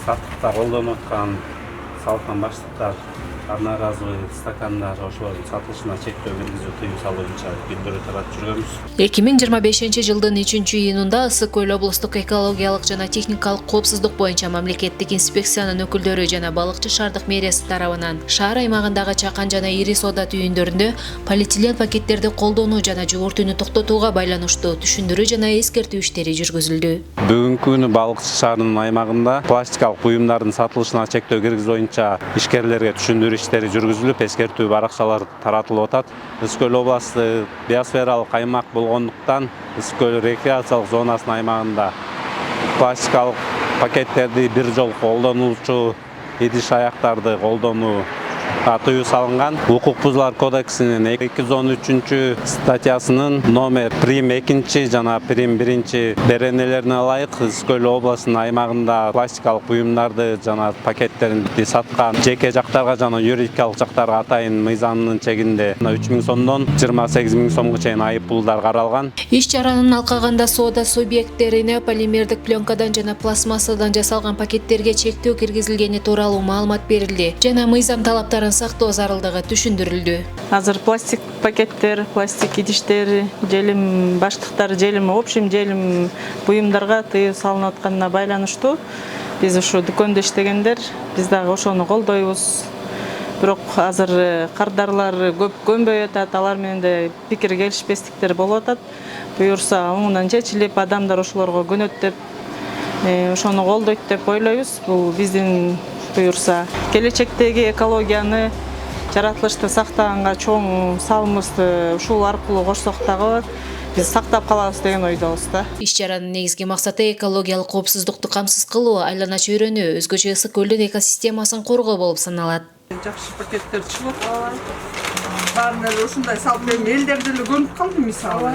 сатықта қолданып жатқан салықтан баштықтар, одноразовый стакандар ошолордун сатылышына чектөө киргизүү тыюу салуу боюнча билдирүү таратып жүргөнбүз. 2025 жылдын 3-июнунда Ысык Көл облустук экологиялык жана техникалык коопсуздук боюнча мамлекеттик инспекциянын өкүлдөрү жана Балыкчы шаардык мэриясы тарабынан шаар аймагындагы чакан жана ири соода түйүндөрүндө полиэтилен пакеттерди колдонуу жана жүгүртүүнү токтотууга байланыштуу түшүндүрүү жана эскертүү иштери жүргүзүлдү. Бүгүнкү күнү Балыкчы шаарынын аймагында пластикалык буюмдардын сатылышына чектөө киргизүү боюнча ишкерлерге түшүндүрүү иштери жүргүзүлүп, эскертүү баракчалар таратылып атат. Ысык Көл областы биосфералык аймак болгондуктан Ысык Көл рекреациялык зонасынын аймагында пластикалык пакеттерди бир жолу колдонуучу идиш аяктарды колдонуу тыюу салынган. Укук бузуулар кодексинин 213 статьясынын номер прим 2 жана прим 1 беренелерине ылайык Ысык Көл областынын аймагында пластикалык буюмдарды жана пакеттерди саткан жеке жактарга жана юридикалык жактарга атайын мыйзамдын чегинде 3000 сомдон 28000 сомго чейин айып пулдар каралган. Иш чаранын алкагында соода субъекттерине полимердик пленкадан жана пластмассадан жасалган пакеттерге чектөө киргизилгени тууралуу маалымат берилди жана мыйзам талаптарын сактоо зарылдыгы түшүндүрүлдү. Азыр пластик пакеттер, пластик идиштер, желим баштыктар, желим общем желим буюмдарга тыюу салынып атканына байланыштуу биз ушу дүкөндө иштегендер биз дагы ошону колдойбуз. Бирок азыр кардарлар көп көнбөй атат, алар менен да пикир келишпестиктер болуп атат. Буюрса оңунан чечилип, адамдар ошолорго көнөт деп, ошону колдойт деп ойлойбуз. Бул биздин буюрса келечектеги экологияны, жаратылышты сактаганга чоң салымыбызды ушул аркылуу кошсок дагы биз сактап калабыз деген ойдобуз да. Иш чаранын негизги максаты экологиялык коопсуздукту камсыз кылуу, айлана чөйрөнү, өзгөчө Ысык Көлдүн экосистемасын коргоо болуп саналат. Жакшы пакеттер чыгып, баарын эле ушундай салып элдерде эле көрүнүп калды мисалы.